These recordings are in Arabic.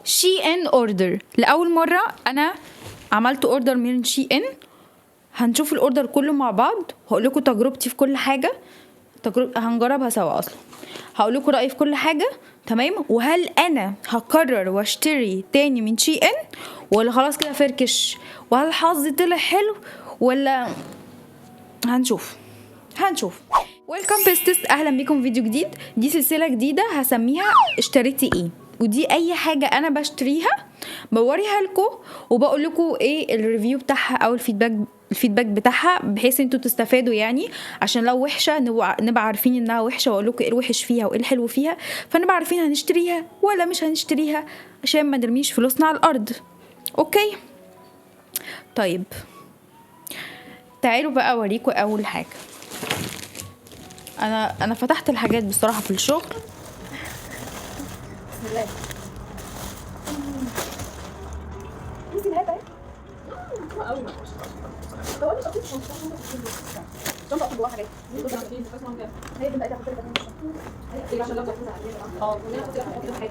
شي ان اوردر. لاول مره انا عملت اوردر من شي ان. هنشوف الاوردر كله مع بعض، هقول لكم تجربتي في كل حاجه، هنجربها سوا. اصلا هقول لكم رايي في كل حاجه، تمام؟ وهل انا هكرر واشتري تاني من شي ان ولا خلاص كده فركش، وهل حظي طلع حلو ولا هنشوف. ويلكم بيستس، اهلا بيكم في فيديو جديد. دي سلسله جديده هسميها اشتريتي ايه، ودي اي حاجه انا بشتريها بوريها لكم وبقول لكم ايه الريفيو بتاعها او الفيدباك بتاعها، بحيث انتوا تستفادوا يعني. عشان لو وحشه نبقى عارفين انها وحشه، واقول لكم ايه الوحش فيها وايه الحلو فيها، فنبقى عارفين هنشتريها ولا مش هنشتريها عشان ما نرميش فلوسنا على الارض. اوكي طيب، تعالوا بقى اوريكم اول حاجه. انا فتحت الحاجات بصراحه في الشغل. بسم الله. بصي الهات اهي. قوي طب انا شفت شنطه اخد جواها حاجات. هي دي بقى تاخد لك ايه عشان لو تاخد اه حاجه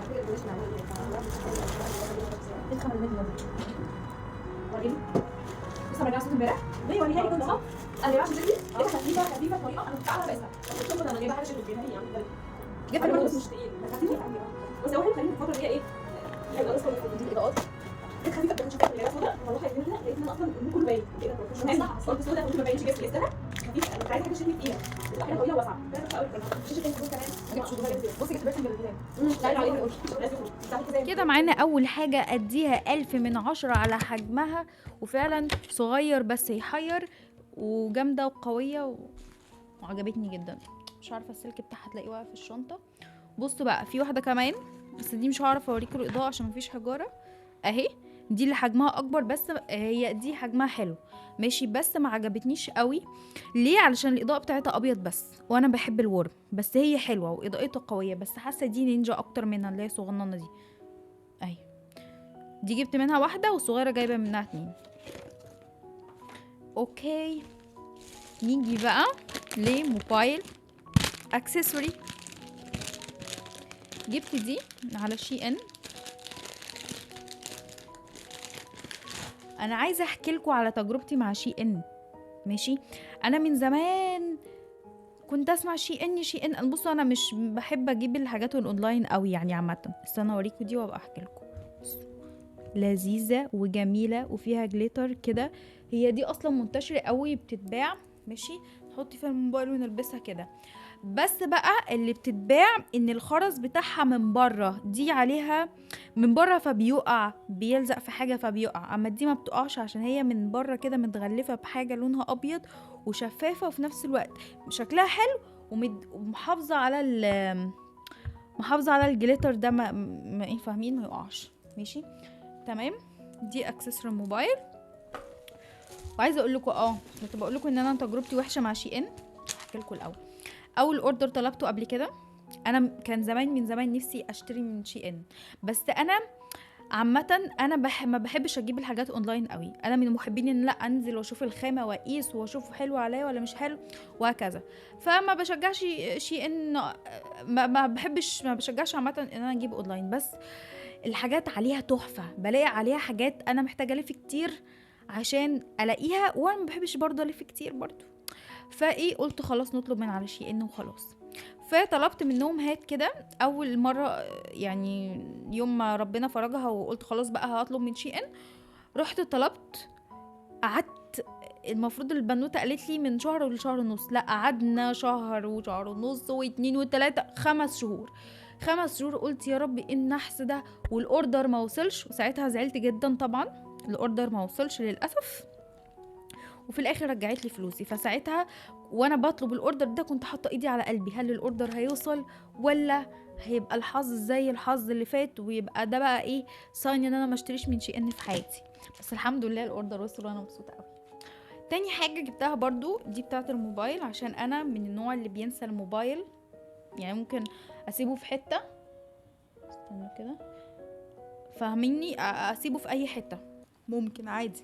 وريني لسه ما رجعتش امبارح. ليه وريها لي كنت صح؟ انا عشان دي خفيفه طريقه انا كنت عارفه بس شوف انا جايبه حاجه شكل فيها يعني جبت برضه مش تقيل خفيفه بس هو خلينا الفتره اللي هي ايه هيبقى اصلا دي الاضاءات دي خفيفه بتاعت شكل اللي هي سودا. والله منها لقيت ان اصلا كله باين كده بروفيشنال صح. قلت سودا وما باينش جسمي لسه خفيفه. انا عايزه حاجه شكل تقيله تبقى حاجه طويله واسعه بصي جبت كده معانا. اول حاجه اديها 1000 من 10 على حجمها، وفعلا صغير بس يحير، وجامده وقويه وعجبتني جدا. مش عارفه السلك بتاعها تلاقيه واقع في الشنطه. بصوا بقى في واحده كمان، بس دي مش هعرف اوريكم الاضاءه عشان مفيش حجاره اهي. دي اللي حجمها اكبر، بس هي دي حجمها حلو ماشي، بس ما عجبتنيش قوي. ليه؟ علشان الاضاءه بتاعتها ابيض بس، وانا بحب الورم، بس هي حلوه واضاءتها قويه، بس حاسه دي نينجا اكتر منها اللي هي صغننه دي اهي. دي جبت منها واحده والصغيره جايبه منها 2. اوكي نيجي بقى لموبايل اكسسوري. جبت دي على شي ان. انا عايزه احكي لكم على تجربتي مع شي ان ماشي. انا من زمان كنت اسمع شي ان. بصوا انا مش بحب اجيب الحاجات الاونلاين قوي يعني عامه. استنى اوريكم دي وابقى احكي لكم. لذيذه وجميله وفيها جليتر كده. هي دي اصلا منتشره قوي بتتباع ماشي، نحط فيها الموبايل ونلبسها كده. بس بقى اللي بتتباع ان الخرز بتاعها من بره، دي عليها من بره فبيقع، بيلزق في حاجه فبيقع. اما دي ما بتقعش عشان هي من بره كده متغلفه بحاجه لونها ابيض وشفافه، وفي نفس الوقت شكلها حلو ومحافظه على الجليتر ده، ما ايه فاهمين، ما يقعش ماشي تمام. دي اكسسوار موبايل. وعايزه اقول لكم كنت بقول لكم ان انا تجربتي وحشه مع شي ان. احكي لكم اول اوردر طلبته قبل كده. انا كان من زمان نفسي اشتري من شي ان، بس انا عامه انا ما بحبش اجيب الحاجات اونلاين قوي. انا من محبين ان لا انزل واشوف الخامه واقيس واشوف حلو عليا ولا مش حلو وهكذا. فما بشجعش شي ان، ما بشجعش عامه ان انا اجيب اونلاين. بس الحاجات عليها تحفه، بلاقي عليها حاجات انا محتاجه الف كتير عشان الاقيها، وانا ما بحبش برضه الف كتير برضه. فايه قلت خلاص نطلب من على شي ان وخلاص. فطلبت منهم هات كده اول مره يعني، يوم ما ربنا فرجها وقلت خلاص بقى هطلب من شي ان. رحت طلبت، قعدت المفروض البنوته قالت لي من شهر لشهر ونص، لا قعدنا شهر وشهر ونص و2 و3 5 شهور. 5 شهور قلت يا رب ايه النحس ده، والاوردر ما وصلش. وساعتها زعلت جدا طبعا، الاوردر ما وصلش للاسف، وفي الاخر رجعت لي فلوسي. فساعتها وانا بطلب الاوردر ده كنت حاطه ايدي على قلبي، هل الاوردر هيوصل ولا هيبقى الحظ زي الحظ اللي فات، ويبقى ده بقى ايه ساين ان انا ما اشتريش من شي ان في حياتي. بس الحمد لله الاوردر وصل وانا مبسوطه قوي. تاني حاجه جبتها برضو دي بتاعه الموبايل، عشان انا من النوع اللي بينسى الموبايل، يعني ممكن اسيبه في حته، استنى كده فاهميني، اسيبه في اي حته ممكن عادي.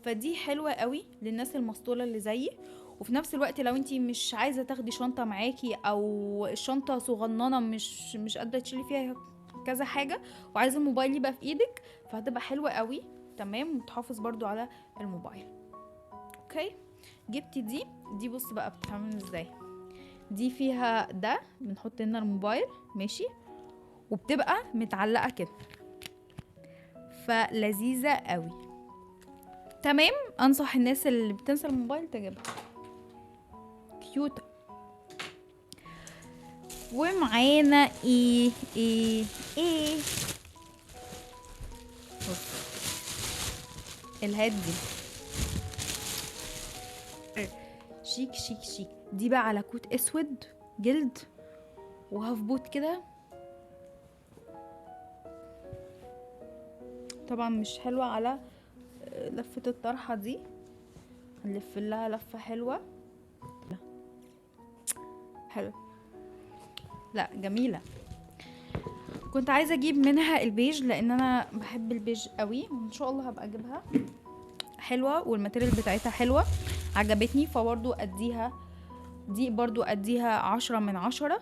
فدي حلوه قوي للناس المسطوله اللي زيي. وفي نفس الوقت لو انتي مش عايزه تاخدي شنطه معاكي، او الشنطه صغننه مش قادره تشيلي فيها كذا حاجه وعايزه الموبايل يبقى في ايدك، فهتبقى حلوه قوي. تمام، وتحافظ برضو على الموبايل. اوكي، جبتي دي بص بقى بتتعمل ازاي. دي فيها ده بنحط لنا الموبايل، ماشي، وبتبقى متعلقه كده، فلذيذه قوي. تمام، انصح الناس اللي بتنسى الموبايل تجيبها، كيوت. ومعانا ايه بص الهات دي شيك شيك شيك. دي بقى على كوت اسود جلد وهاف بوت كده. طبعا مش حلوة على لفة الطرحة دي، هنلف لها لفة حلوة. حلو، لا جميلة. كنت عايزة اجيب منها البيج لان انا بحب البيج قوي، وان شاء الله هبقى اجيبها. حلوة والماتيريال بتاعتها حلوة عجبتني، فبرضو اديها دي برضو اديها 10/10.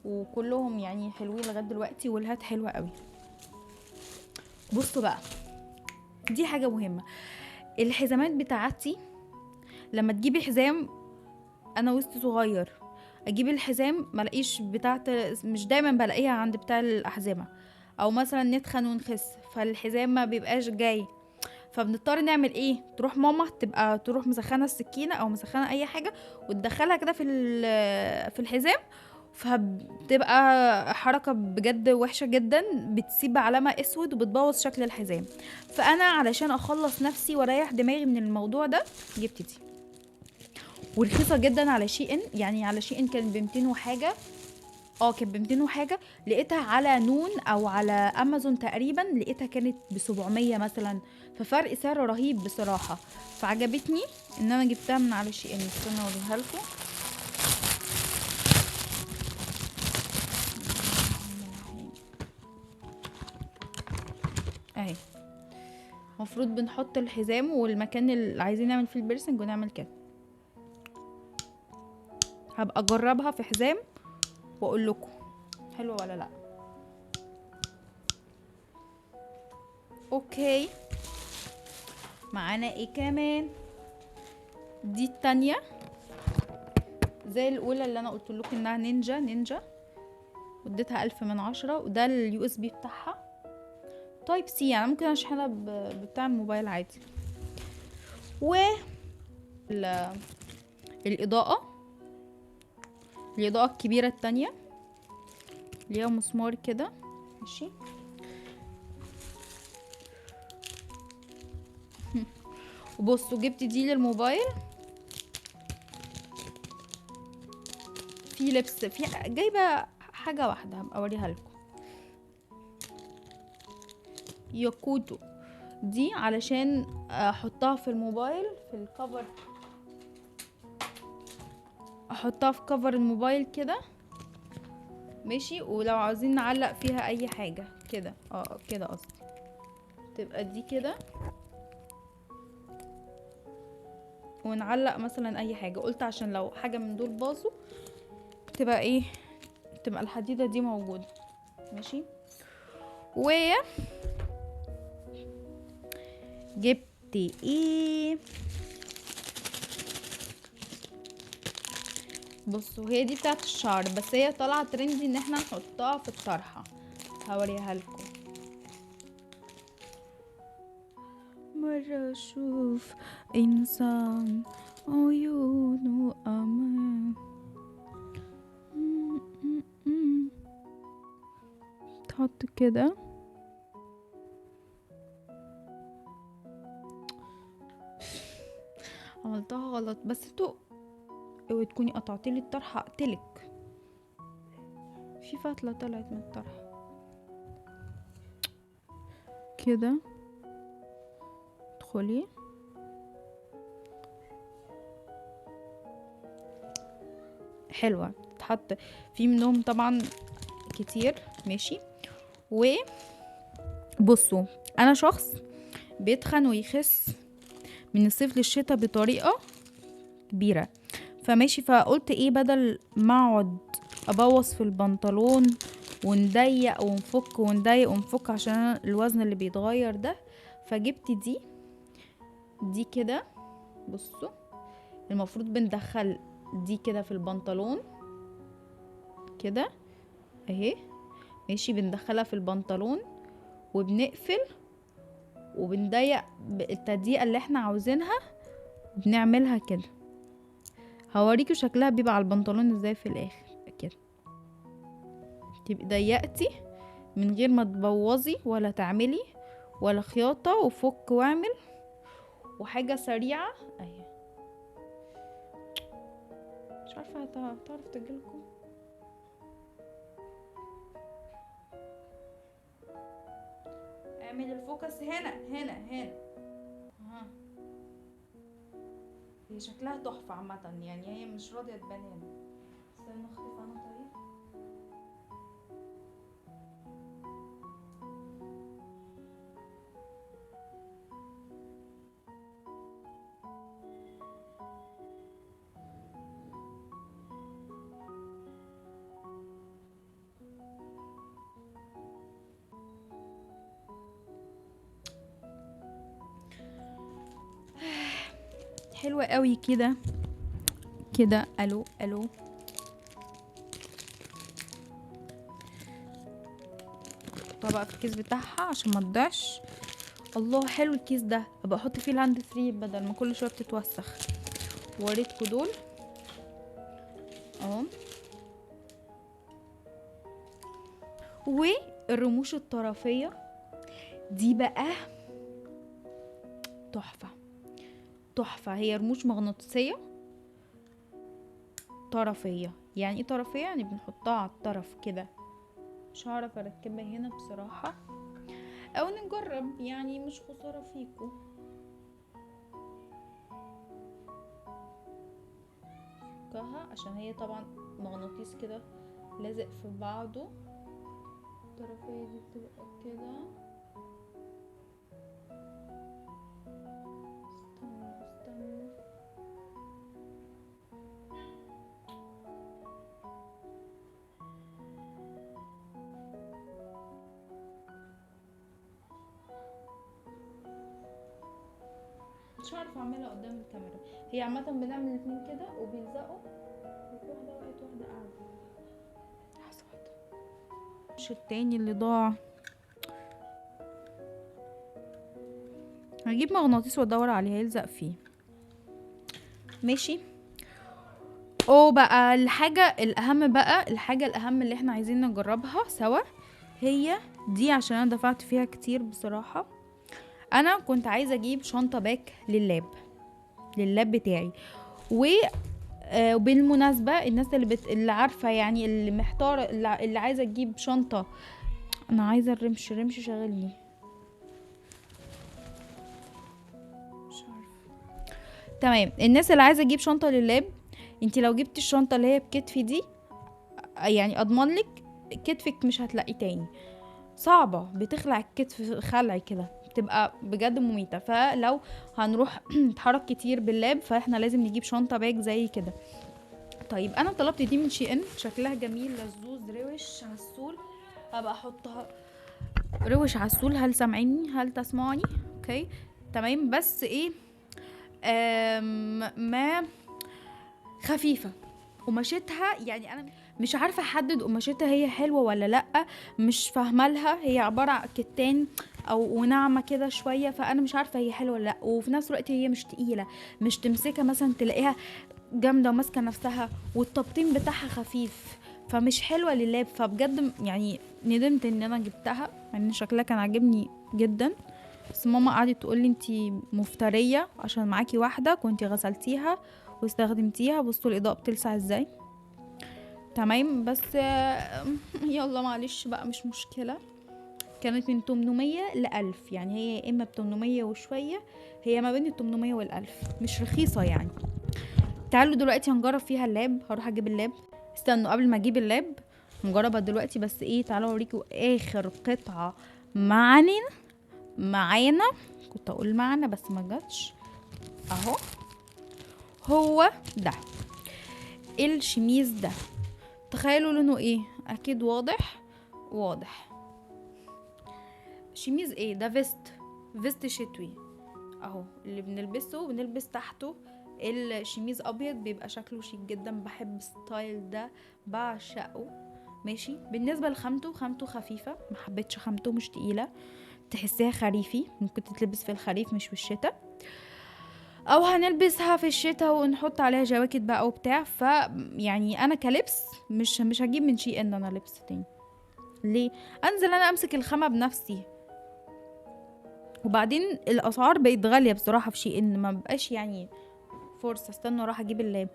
وكلهم يعني حلوين لغاية دلوقتي، والهات حلوة قوي. بصوا بقى، دي حاجة مهمة. الحزامات بتاعتي لما تجيبي حزام، انا وسط صغير اجيب الحزام ملاقيش بتاعت، مش دايما بلاقيها عند بتاع الاحزمة، او مثلا نتخن ونخس فالحزام ما بيبقاش جاي، فبنضطر نعمل ايه؟ تروح ماما تروح مسخنه السكينه او مسخنه اي حاجه وتدخلها كده في الحزام، فبتبقى حركه بجد وحشه جدا، بتسيب علامه اسود وبتبوظ شكل الحزام. فانا علشان اخلص نفسي واريح دماغي من الموضوع ده جبت دي، ورخيصه جدا على شي ان. يعني على شي ان كان ب200 وحاجه، كانت ب200 وحاجه. لقيتها على نون او على امازون تقريبا لقيتها كانت ب700 مثلا، ففرق سعر رهيب بصراحه. فعجبتني ان انا جبتها من على شي ان. استنى اوريها لكم اهي. المفروض بنحط الحزام والمكان اللي عايزين نعمل فيه البيرسنج ونعمل كده. هبقى اجربها في حزام واقول لكم حلوه ولا لا. اوكي، معانا ايه كمان؟ دي التانية زي الاولى اللي انا قلت لكم انها نينجا وديتها 10/10. وده اليو اس بي بتاعها تايب سي، يعني ممكن اشحنها بتاع الموبايل عادي. و الاضاءة الكبيرة التانية اللي هي مسمار كده، ماشي. وبصوا جبت دي للموبايل، في لبس، في جايبه حاجه واحده هبقى اوريها لكم. ياكوتو دي علشان احطها في الموبايل في الكفر، احطها في كفر الموبايل كده، ماشي. ولو عاوزين نعلق فيها اي حاجه كده، كده قصدي تبقى دي كده، ونعلق مثلا اي حاجه. قلت عشان لو حاجه من دول باظوا تبقى ايه، تبقى الحديده دي موجوده، ماشي. و جبت ايه؟ بصوا هي دي بتاعت الشعر، بس هي طالعه ترندي ان احنا نحطها في الطرحه. هوريها لكم. مرة اشوف انسان عيونه امان، تحط كده. عملتها غلط، بس انتوا اوعي تكوني قطعتيلي الطرحه اقتلك. في فتله طلعت من الطرحه كده. ادخلي حلوه، تتحط في منهم طبعا كتير، ماشي. وبصوا انا شخص بيتخن ويخس من الصيف للشتاء بطريقه كبيره، فماشي. فقلت ايه، بدل ما اقعد ابوظ في البنطلون ونضيق ونفك ونضيق ونفك عشان الوزن اللي بيتغير ده. فجبت دي كده. بصوا المفروض بندخل دي كده في البنطلون كده اهي، ماشي. بندخلها في البنطلون وبنقفل وبنضيق التضييقه اللي احنا عاوزينها، بنعملها كده. هوريكوا شكلها بيبقى على البنطلون ازاي في الاخر كده. تبقي ضيقتي من غير ما تبوظي ولا تعملي ولا خياطه، وفك واعمل، وحاجه سريعه اهي. مش عارفه هتعرف تجيلكم. اعمل الفوكس هنا هنا هنا. هي شكلها تحفه عامه يعني، هي مش راضيه تبان هنا. استنى اخطف انا طيب. حلوة قوي كده كده. الو طبقة في الكيس بتاعها عشان ما تضيعش. الله حلو الكيس ده، ابقى احط فيه الهاند فري بدل ما كل شويه بتتوسخ. وريتكوا دول اهو. والرموش الطرفيه دي بقى تحفه تحفه. هي رموش مغناطيسيه طرفيه. يعني ايه طرفيه؟ يعني بنحطها على الطرف كده. مش هعرف اركبها هنا بصراحه، او نجرب يعني، مش خساره فيكو. عشان هي طبعا مغناطيس كده لازق في بعضه. الطرفيه دي بتبقى كده. استنى مش عارفه اعملها قدام الكاميرا. هي عامه بنعمل الاتنين كده وبيلزقوا. واحده وقعت واحده قاعده. لحظه واحده. مش التاني اللي ضاع. هجيب مغناطيس وادور عليه هيلزق فيه. ماشي. بقى الحاجه الاهم اللي احنا عايزين نجربها سوا هي دي، عشان انا دفعت فيها كتير بصراحه. انا كنت عايزه اجيب شنطه باك لللاب بتاعي. وبالمناسبه الناس اللي عارفه يعني، اللي محتاره، اللي عايزه تجيب شنطه. انا عايزه الرمش شغلني مش عارفه. تمام. الناس اللي عايزه تجيب شنطه لللاب، انتي لو جبتي الشنطه اللي هي بكتفي دي، يعني اضمن لك كتفك مش هتلاقي تاني. صعبه، بتخلع الكتف خلع كده، بتبقى بجد مميتة. فلو هنروح نتحرك كتير باللاب فاحنا لازم نجيب شنطة باك زي كده. طيب انا طلبت دي من شي ان، شكلها جميل لزوز روش عسول. هبقى احطها روش عسول. هل سامعيني؟ هل تسمعني؟ اوكي تمام. بس ايه، ما خفيفة قماشتها، يعني انا مش عارفه احدد قماشتها هي حلوه ولا لا. مش فاهمه لها، هي عباره عن كتان او وناعمه كده شويه، فانا مش عارفه هي حلوه ولا لا. وفي نفس الوقت هي مش تقيله، مش تمسكها مثلا تلاقيها جامده وماسكه نفسها، والتبطين بتاعها خفيف، فمش حلوه لللاب. فبجد يعني ندمت ان انا جبتها، يعني شكلها كان عاجبني جدا. بس ماما قعدت تقول لي انتي مفتريه عشان معاكي واحده كنتي غسلتيها واستخدمتيها. بصوا الاضاءه بتلسع ازاي. تمام. بس يلا معلش بقى مش مشكلة. كانت من 800 ل 1000، يعني هي اما ب 800 وشوية، هي ما بين 800 وال 1000، مش رخيصة يعني. تعالوا دلوقتي هنجرب فيها اللاب. هروح اجيب اللاب. استنوا قبل ما اجيب اللاب هنجربها دلوقتي. بس ايه، تعالوا اوريكم اخر قطعة معانا. كنت اقول معنا بس ما جاتش. اهو هو ده الشميز ده. تخيلوا لونه ايه؟ اكيد واضح. واضح. شميز ايه ده؟ فيست شتوي اهو اللي بنلبسه، بنلبس تحته الشميز ابيض، بيبقى شكله شيك جدا. بحب الستايل ده، بعشقه. ماشي. بالنسبه لخامته، خامته خفيفه، ما حبيتش خامته، مش تقيله، تحسيها خريفي، ممكن تتلبس في الخريف مش في الشتاء، او هنلبسها في الشتاء ونحط عليها جواكت بقى وبتاع. ف يعني انا كلبس مش هجيب من شي ان انا لبس تاني. ليه؟ انزل انا امسك الخامه بنفسي. وبعدين الاسعار بقت غاليه بصراحه في شي ان، ما بقاش يعني فرصه استنى اروح اجيب اللاب.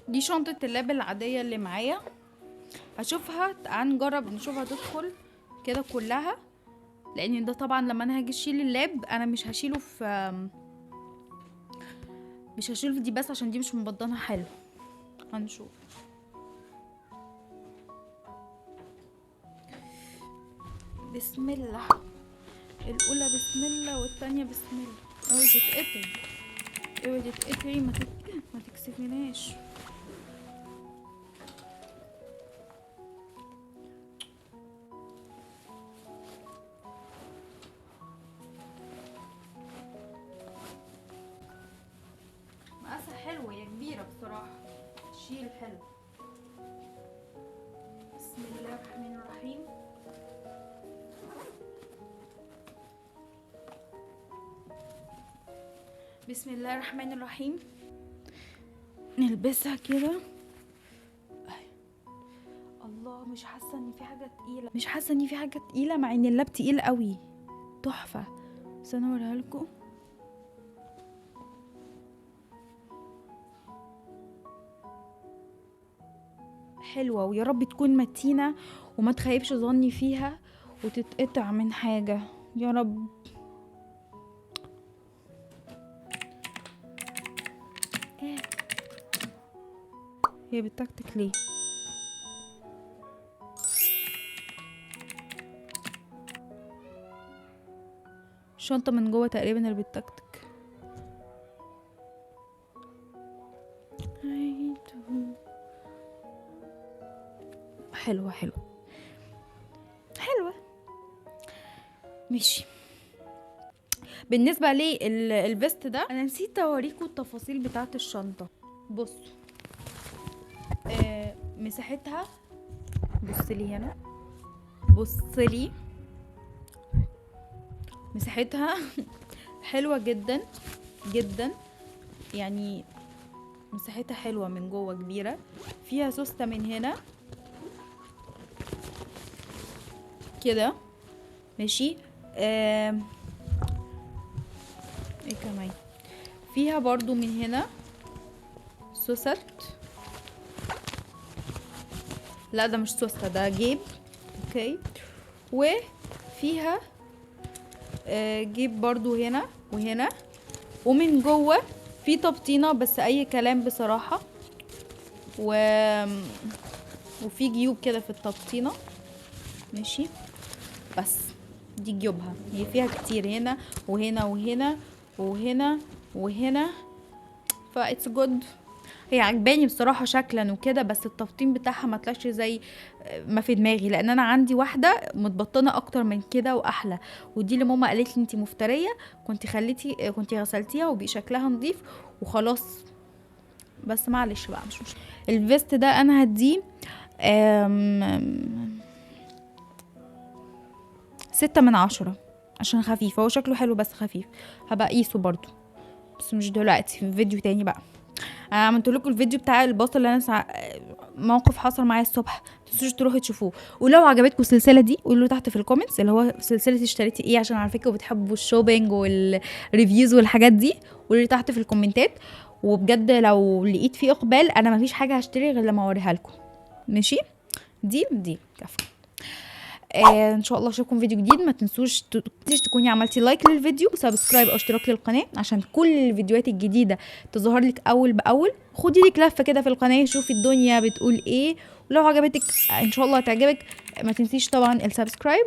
دي شنطه اللاب العاديه اللي معايا، هشوفها، تعال نجرب نشوفها تدخل كده كلها، لان ده طبعا لما انا هاجي اشيل اللاب انا مش هشيله في دي بس، عشان دي مش مبطنها حلو. هنشوف. بسم الله. الاولى بسم الله والتانية بسم الله. اوعي تتقطعي، اوعي تتقطعي، ما تكسفيناش. مقاسها حلوة، هي كبيرة بصراحة، تشيل حلو. بسم الله الرحمن الرحيم. بسم الله الرحمن الرحيم. نلبسها كده. الله، مش حاسه ان في حاجه تقيله، مش حاسه ان في حاجه تقيله، مع ان اللاب تقيل قوي، تحفه. بس انا اوريها لكم. حلوه، ويا رب تكون متينه وما تخيبش ظني فيها وتتقطع من حاجه يا رب. ايه هي بتكتك ليه؟ الشنطه من جوه تقريبا اللي بتكتك. حلوه حلوه حلوه. ماشي. بالنسبه لي الفيست ده، انا نسيت اوريكم التفاصيل بتاعه الشنطه. بصوا مساحتها، بصلي هنا، بصلي مساحتها حلوه جدا جدا، يعني مساحتها حلوه من جوه، كبيره، فيها سوسته من هنا كده. ماشي. ايه كمان؟ فيها برضو من هنا سوست. لا ده مش سوسته، ده جيب. اوكي. وفيها جيب برضو هنا وهنا، ومن جوه في تبطينه بس اي كلام بصراحه، وفي جيوب كده في التبطينه. ماشي. بس دي جيوبها، هي فيها كتير هنا وهنا وهنا وهنا وهنا، فا اتس جود. هي عجباني بصراحه شكلا وكده، بس التبطين بتاعها ما طلعش زي ما في دماغي، لان انا عندي واحده متبطنه اكتر من كده واحلى، ودي اللي ماما قالت لي انتي مفتريه، كنتي غسلتيها وبقى شكلها نظيف وخلاص. بس معلش بقى، مش مشكله. الفيست ده انا هديه 6/10 عشان خفيف، هو شكله حلو بس خفيف. هبقى اقيسه برضو بس مش دلوقتي، في فيديو تاني بقى. انا عملت لكم الفيديو بتاع الباص اللي انا موقف حصل معايا الصبح، متنسوش تروحوا تشوفوه. ولو عجبتكم السلسله دي قولوا تحت في الكومنتس اللي هو سلسله اشتريتي ايه، عشان على فكره بتحبوا الشوبينج والريفيوز والحاجات دي، قولوا تحت في الكومنتات. وبجد لو لقيت فيه اقبال انا مفيش حاجه هشتري غير لما اوريها لكم. ماشي. دي كفو. ان شاء الله اشوفكم فيديو جديد. ما تنسوش تكوني عملتي لايك للفيديو وسبسكرايب او اشتراك للقناه عشان كل الفيديوهات الجديده تظهر لك اول باول. خدي لك لفه كده في القناه، شوفي الدنيا بتقول ايه، ولو عجبتك ان شاء الله هتعجبك. ما تنسيش طبعا السبسكرايب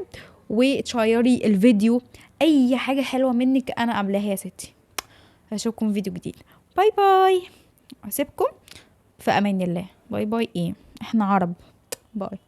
وتشيري الفيديو، اي حاجه حلوه منك انا قبلها يا ستي. اشوفكم فيديو جديد. باي باي. اسيبكم في امان الله. باي باي. ايه احنا عرب. باي.